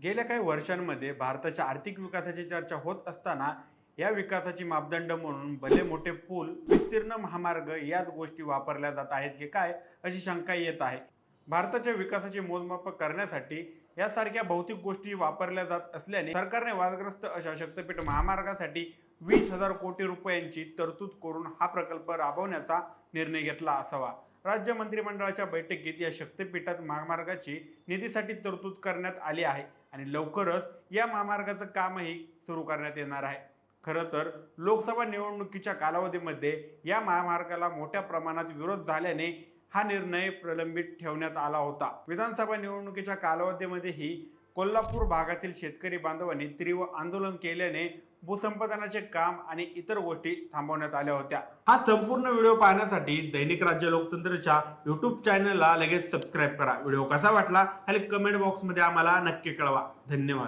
गेल्या काही वर्षांमध्ये भारताच्या आर्थिक विकासाची चर्चा होत असताना या विकासाची मापदंड म्हणून भले मोठे पूल, विस्तीर्ण महामार्ग याच गोष्टी वापरल्या जात आहेत की काय अशी शंका येत आहे. भारताच्या विकासाचे मोजमाप करण्यासाठी यासारख्या भौतिक गोष्टी वापरल्या जात असल्याने सरकारने वादग्रस्त अशा शक्तीपीठ महामार्गासाठी 20,000 कोटी रुपयांची तरतूद करून हा प्रकल्प राबवण्याचा निर्णय घेतला असावा. राज्य मंत्रिमंडळाच्या बैठकीत या शक्तीपीठात महामार्गाची निधीसाठी तरतूद करण्यात आली आहे आणि लवकरच या महामार्गाचं कामही सुरू करण्यात येणार आहे. खरं तर लोकसभा निवडणुकीच्या कालावधीमध्ये या महामार्गाला मोठ्या प्रमाणात विरोध झाल्याने हा निर्णय प्रलंबित ठेवण्यात आला होता. विधानसभा निवडणुकीच्या कालावधीमध्येही कोल्हापूर भागातील शेतकरी बांधवांनी तीव्र आंदोलन केल्याने भूसंपादनाचे काम आणि इतर गोष्टी थांबवण्यात आल्या होत्या. हा संपूर्ण व्हिडिओ पाहण्यासाठी दैनिक राज्य लोकतंत्रच्या YouTube चॅनलला लगेच सबस्क्राईब करा. व्हिडिओ कसा वाटला खाली कमेंट बॉक्समध्ये आम्हाला नक्की कळवा. धन्यवाद.